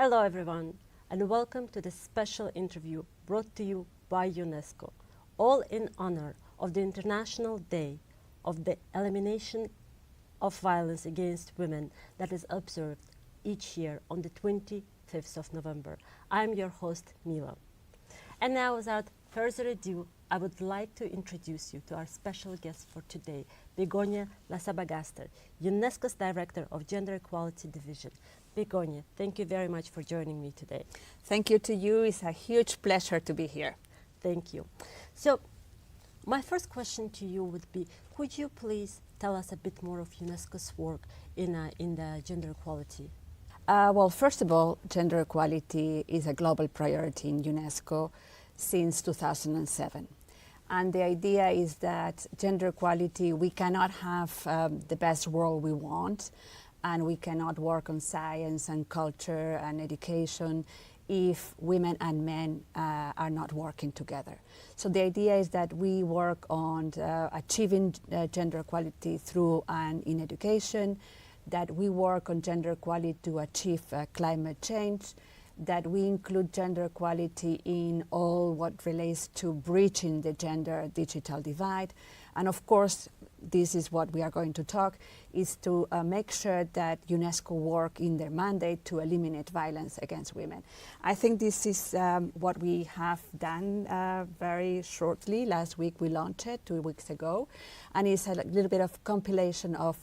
Hello everyone, and welcome to this special interview brought to you by UNESCO, all in honor of the International Day of the Elimination of Violence Against Women that is observed each year on the 25th of November. I'm your host, Mila. And now, without further ado, I would like to introduce you to our special guest for today, Begonia Lasabagaster, UNESCO's Director of Gender Equality Division. Begonia, thank you very much for joining me today. Thank you to you. It's a huge pleasure to be here. Thank you. So, my first question to you would be, could you please tell us a bit more of UNESCO's work in the gender equality? Well, first of all, gender equality is a global priority in UNESCO since 2007. And the idea is that gender equality, we cannot have the best world we want, and we cannot work on science and culture and education if women and men are not working together. So the idea is that we work on achieving gender equality through and in education, that we work on gender equality to achieve climate change, that we include gender equality in all what relates to bridging the gender digital divide. And of course, this is what we are going to talk, is to make sure that UNESCO work in their mandate to eliminate violence against women. I think this is what we have done very shortly. Last week we launched it 2 weeks ago, and it's a little bit of compilation of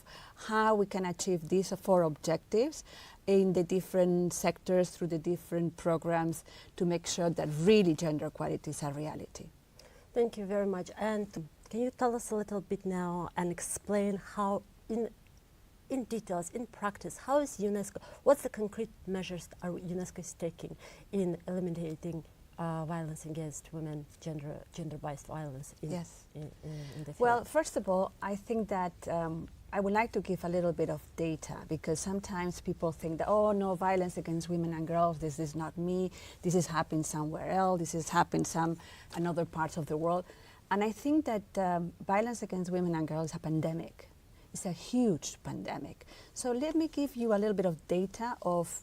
how we can achieve these 4 objectives in the different sectors through the different programs to make sure that really gender equality is a reality. Thank you very much. And can you tell us a little bit now and explain how, in details, in practice, how is UNESCO, what's the concrete measures are UNESCO is taking in eliminating violence against women, gender-based violence in the field? Well, first of all, I think that I would like to give a little bit of data, because sometimes people think that, oh no, violence against women and girls, this is not me, this is happening somewhere else, this is happening in other parts of the world. And I think that violence against women and girls is a pandemic. It's a huge pandemic. So let me give you a little bit of data of,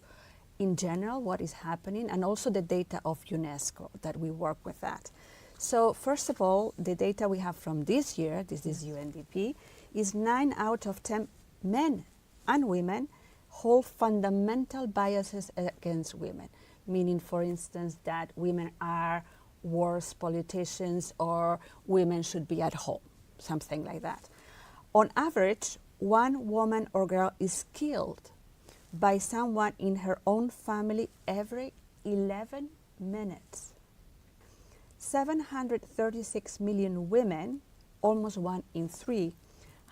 in general, what is happening, and also the data of UNESCO, that we work with that. So first of all, the data we have from this year, this is UNDP, is 9 out of 10 men and women hold fundamental biases against women, meaning, for instance, that women are worse politicians or women should be at home, something like that. On average, 1 woman or girl is killed by someone in her own family every 11 minutes. 736 million women, almost 1 in 3,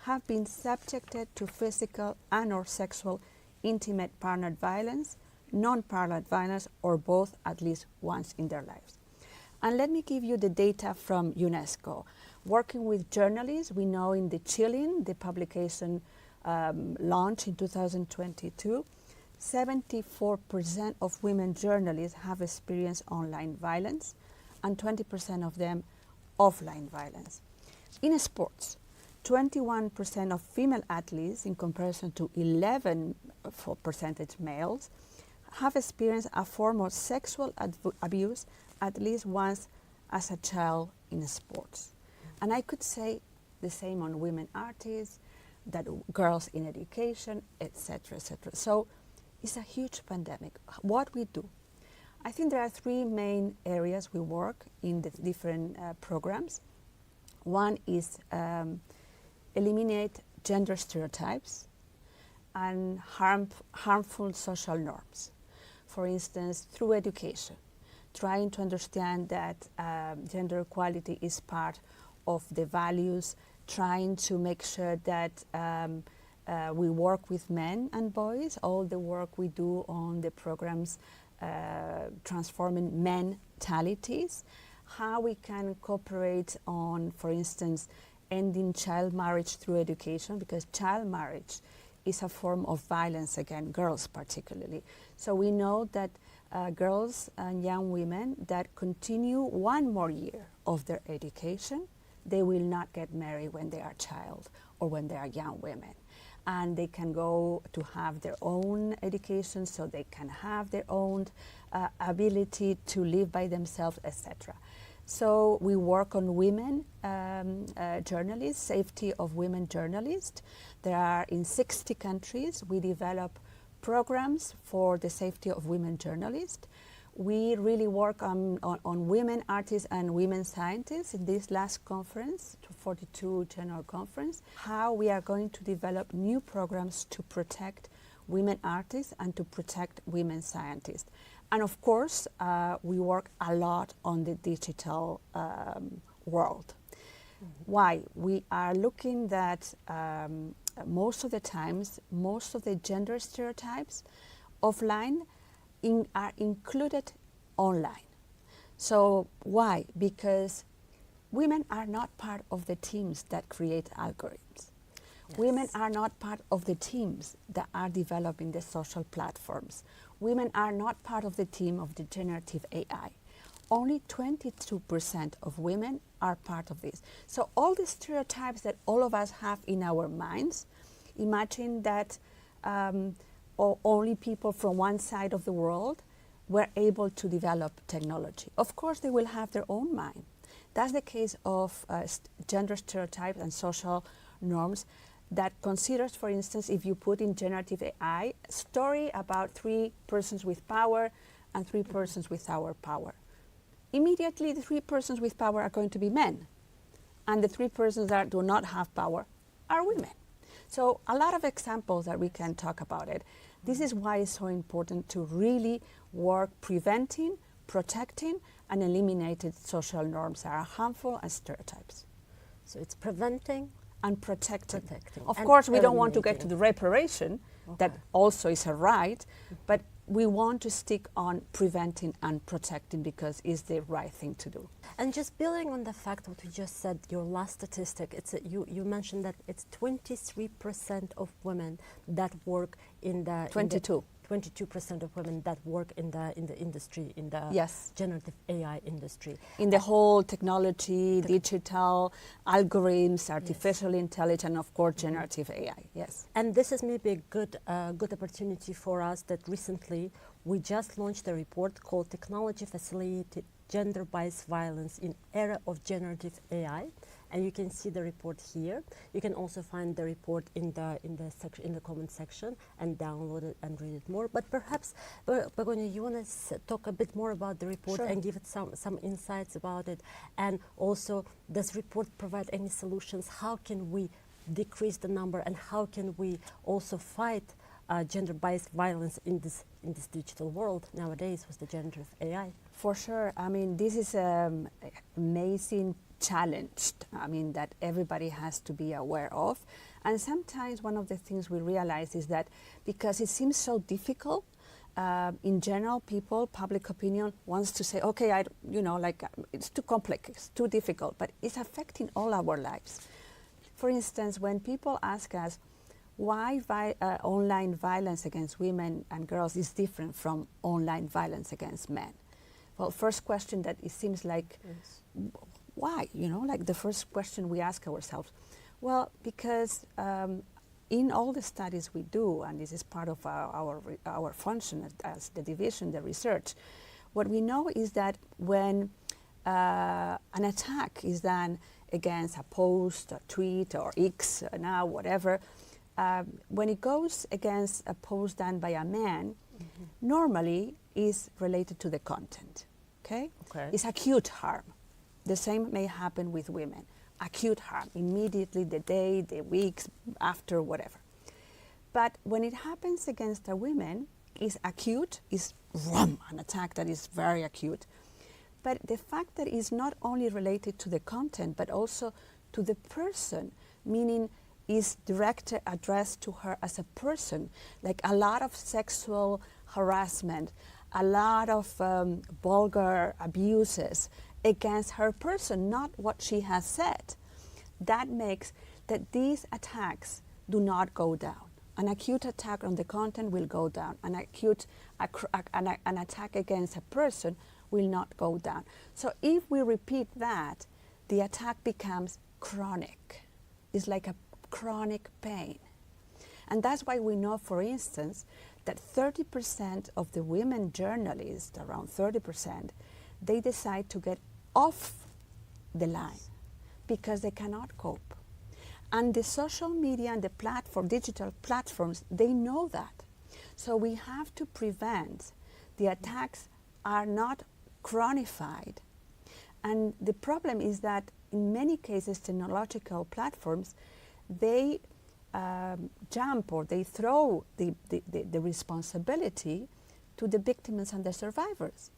have been subjected to physical and/or sexual intimate partner violence, non-partner violence, or both at least once in their lives. And let me give you the data from UNESCO. Working with journalists, we know in the Chilean, the publication launched in 2022, 74% of women journalists have experienced online violence, and 20% of them offline violence. In sports, 21% of female athletes, in comparison to 11% males, have experienced a form of sexual abuse at least once as a child in sports. And I could say the same on women artists, that girls in education, etc., etc. So it's a huge pandemic. What we do? I think there are 3 main areas we work in the different programs. One is eliminate gender stereotypes and harmful social norms. For instance, through education, trying to understand that gender equality is part of the values, trying to make sure that we work with men and boys, all the work we do on the programs transforming mentalities, how we can cooperate on, for instance, ending child marriage through education, because child marriage is a form of violence against girls particularly. So we know that girls and young women that continue 1 more year of their education, they will not get married when they are child or when they are young women. and they can go to have their own education, so they can have their own ability to live by themselves, etc. So we work on women journalists, safety of women journalists. There are in 60 countries. We develop programs for the safety of women journalists. We really work on women artists and women scientists in this last conference, 42 General Conference, how we are going to develop new programs to protect women artists and to protect women scientists. And of course, we work a lot on the digital world. Mm-hmm. Why? We are looking that most of the times, most of the gender stereotypes offline are included online. So why? Because women are not part of the teams that create algorithms. Yes. Women are not part of the teams that are developing the social platforms. Women are not part of the team of the generative AI. Only 22% of women are part of this. So all the stereotypes that all of us have in our minds, imagine that only people from one side of the world were able to develop technology. Of course, they will have their own mind. That's the case of gender stereotypes and social norms that considers, for instance, if you put in generative AI, a story about 3 persons with power and 3 persons without power. Immediately, the 3 persons with power are going to be men, and the 3 persons that do not have power are women. So a lot of examples that we can talk about it. This is why it's so important to really work preventing, protecting, and eliminating social norms that are harmful and stereotypes. So it's preventing and protecting. Of and course, we don't want to get to the reparation. Okay. That also is a right, but we want to stick on preventing and protecting because it's the right thing to do. And just building on the fact what you just said, your last statistic, you mentioned that it's 23% of women that work in the 22% of women that work in the industry, in the yes. generative AI industry. In the whole technology, digital, algorithms, artificial yes. intelligence, and of course generative AI, yes. And this is maybe a good opportunity for us that recently we just launched a report called Technology Facilitated Gender-Based Violence in Era of Generative AI. And you can see the report here. You can also find the report in the comment section and download it and read it more. But perhaps, Begonia, you want to talk a bit more about the report sure. and give it some insights about it. And also, does report provide any solutions? How can we decrease the number, and how can we also fight gender-based violence in this digital world nowadays with the generative AI? For sure. I mean, this is amazing challenge, I mean, that everybody has to be aware of. And sometimes one of the things we realize is that because it seems so difficult, in general, public opinion wants to say, okay, it's too complex, it's too difficult, but it's affecting all our lives. For instance, when people ask us why online violence against women and girls is different from online violence against men. Well, first question that it seems like, yes. Why? Like the first question we ask ourselves. Well, because in all the studies we do, and this is part of our function as the division, the research, what we know is that when an attack is done against a post, a tweet, or X, now whatever, when it goes against a post done by a man, mm-hmm. normally is related to the content. Okay? It's acute harm. The same may happen with women. Acute harm, immediately, the day, the weeks, after, whatever. But when it happens against a woman, it's acute, it's an attack that is very acute. But the fact that it's not only related to the content, but also to the person, meaning is directly addressed to her as a person, like a lot of sexual harassment, a lot of vulgar abuses against her person, not what she has said. That makes that these attacks do not go down. An acute attack on the content will go down. An attack against a person will not go down. So if we repeat that, the attack becomes chronic. It's like a chronic pain. And that's why we know, for instance, that 30% of the women journalists, around 30%, they decide to get off the line because they cannot cope. And the social media and the digital platforms, they know that. So we have to prevent the attacks are not chronified. And the problem is that in many cases, technological platforms, they jump or they throw the responsibility to the victims and the survivors.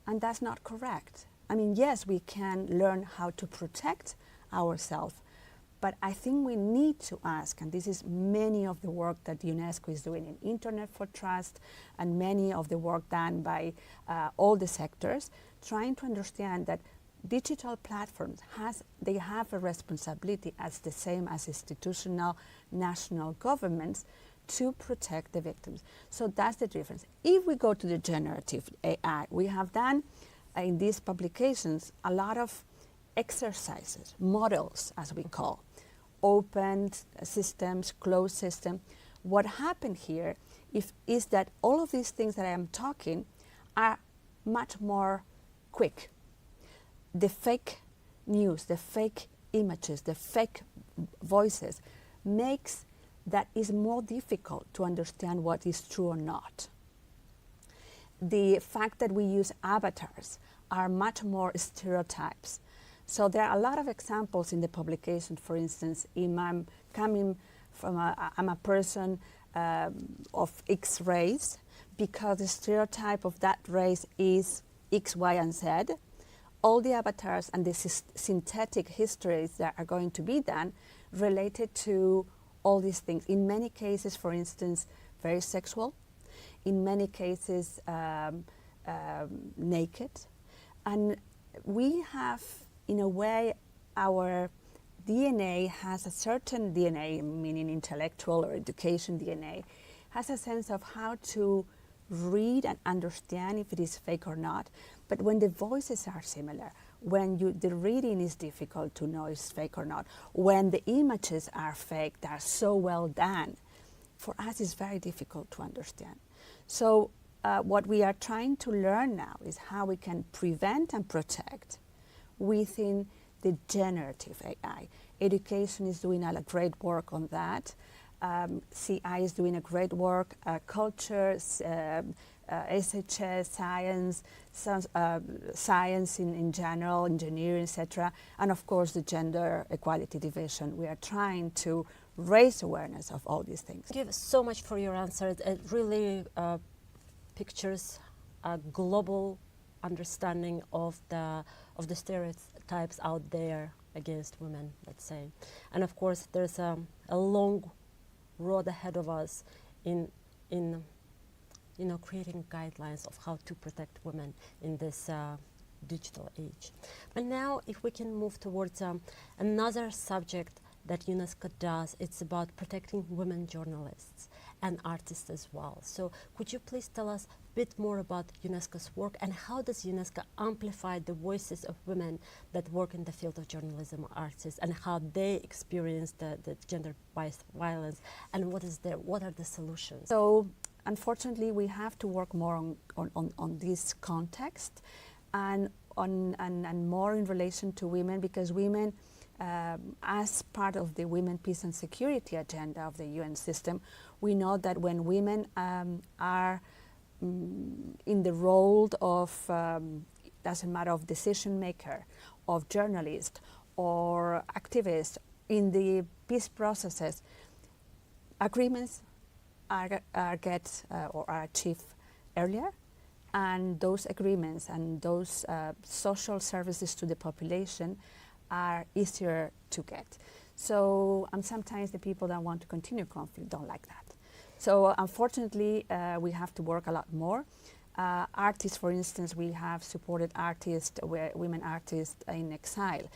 And that's not correct. I mean, yes, we can learn how to protect ourselves, but I think we need to ask, and this is many of the work that UNESCO is doing in Internet for Trust and many of the work done by all the sectors, trying to understand that digital platforms they have a responsibility as the same as institutional national governments to protect the victims. So that's the difference. If we go to the generative AI, we have done in these publications a lot of exercises, models as we call, open systems, closed system. What happened here is that all of these things that I am talking are much more quick. The fake news, the fake images, the fake voices makes that is more difficult to understand what is true or not. The fact that we use avatars are much more stereotypes. So there are a lot of examples in the publication. For instance, if I'm coming from I'm a person of X race, because the stereotype of that race is X, Y, and Z, all the avatars and the synthetic histories that are going to be done related to all these things. In many cases, for instance, very sexual. In many cases, naked. And we have, in a way, our DNA has a certain DNA, meaning intellectual or education DNA, has a sense of how to read and understand if it is fake or not. But when the voices are similar, when the reading is difficult to know if it's fake or not, when the images are fake, they are so well done, for us it's very difficult to understand. So what we are trying to learn now is how we can prevent and protect within the generative AI. Education is doing a great work on that. CI is doing a great work. Culture, SHS, science in general, engineering, etc. And of course the Gender Equality Division. We are trying to raise awareness of all these things. Thank you so much for your answer. It really pictures a global understanding of the stereotypes out there against women, let's say. And of course there's a long road ahead of us in creating guidelines of how to protect women in this digital age. But now if we can move towards another subject that UNESCO does, it's about protecting women journalists and artists as well. So could you please tell us a bit more about UNESCO's work and how does UNESCO amplify the voices of women that work in the field of journalism, artists, and how they experience the gender-based violence, and what are the solutions? So unfortunately we have to work more on this context and more in relation to women, because women as part of the Women, Peace and Security agenda of the UN system, we know that when women are in the role of, doesn't matter, of decision maker, of journalist or activist in the peace processes, agreements are achieved earlier, and those agreements and those social services to the population are easier to get. So sometimes the people that want to continue conflict don't like that. So unfortunately, we have to work a lot more. Artists, for instance, we have supported artists, women artists in exile.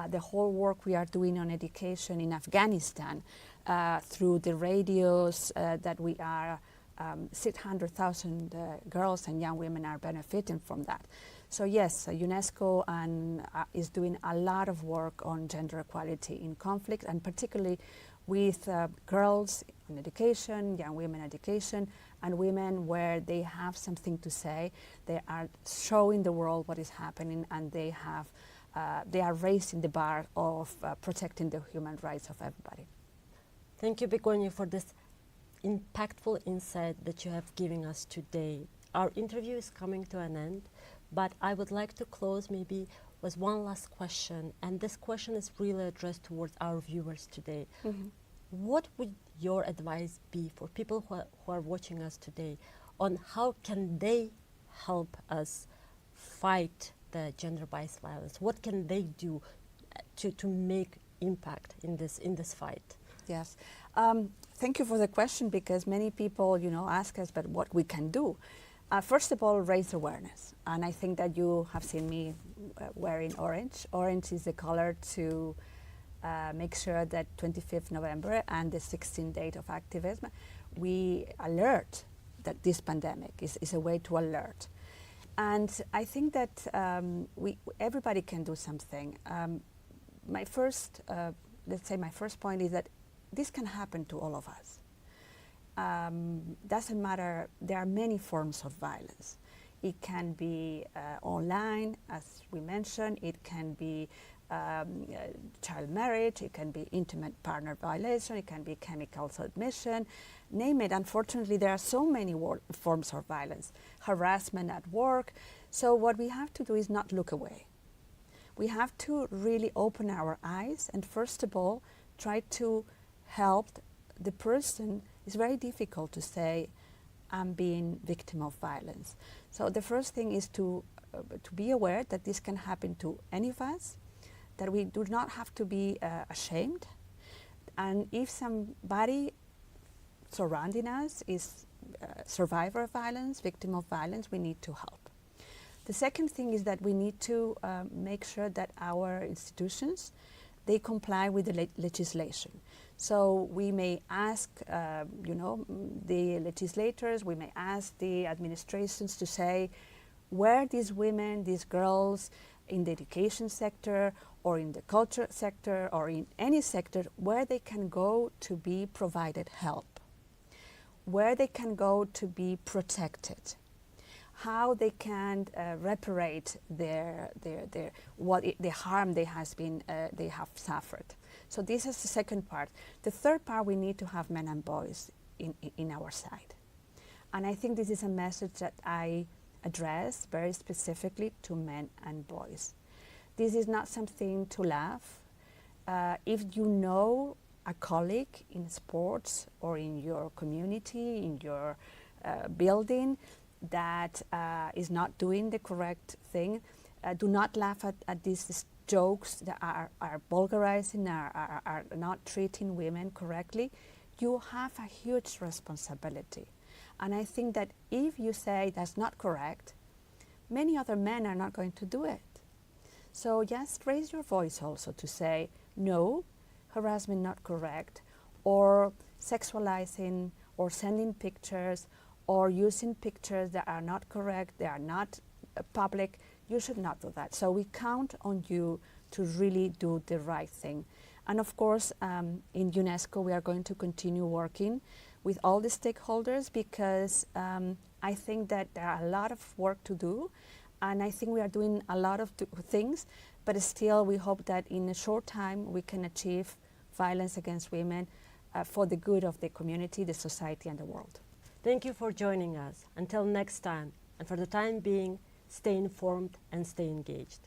The whole work we are doing on education in Afghanistan through the radios that we are, 600,000 girls and young women are benefiting from that. So yes, UNESCO is doing a lot of work on gender equality in conflict, and particularly with girls in education, young women education, and women where they have something to say. They are showing the world what is happening, and they are raising the bar of protecting the human rights of everybody. Thank you, Begonia, for this impactful insight that you have given us today. Our interview is coming to an end, but I would like to close maybe with one last question, and this question is really addressed towards our viewers today. Mm-hmm. What would your advice be for people who are watching us today on how can they help us fight the gender-based violence? What can they do to make impact in this fight? Yes. Thank you for the question, because many people, ask us, but what we can do. First of all, raise awareness. And I think that you have seen me wearing orange. Orange is the color to make sure that 25th November and the 16th date of activism, we alert that this pandemic is a way to alert. And I think that everybody can do something. My first point is that this can happen to all of us. Doesn't matter, there are many forms of violence. It can be online, as we mentioned, it can be child marriage, it can be intimate partner violation, it can be chemical submission, name it. Unfortunately, there are so many forms of violence, harassment at work. So what we have to do is not look away. We have to really open our eyes and first of all, try to help the person. It's very difficult to say, I'm being victim of violence. So the first thing is to be aware that this can happen to any of us, that we do not have to be ashamed. And if somebody surrounding us is a survivor of violence, victim of violence, we need to help. The second thing is that we need to make sure that our institutions, they comply with the legislation. So we may ask, the legislators, we may ask the administrations to say where these women, these girls in the education sector or in the culture sector or in any sector, where they can go to be provided help, where they can go to be protected, how they can reparate the harm they have suffered. So this is the second part. The third part, we need to have men and boys in our side. And I think this is a message that I address very specifically to men and boys. This is not something to laugh. If you know a colleague in sports or in your community, in your building, that is not doing the correct thing, do not laugh at these jokes that are vulgarizing, are not treating women correctly. You have a huge responsibility. And I think that if you say that's not correct, many other men are not going to do it. So just raise your voice also to say, no, harassment not correct, or sexualizing, or sending pictures, or using pictures that are not correct, they are not public. You should not do that. So we count on you to really do the right thing. And of course, in UNESCO, we are going to continue working with all the stakeholders, because I think that there are a lot of work to do, and I think we are doing a lot of things, but still we hope that in a short time we can achieve violence against women for the good of the community, the society, and the world. Thank you for joining us. Until next time, and for the time being, stay informed and stay engaged.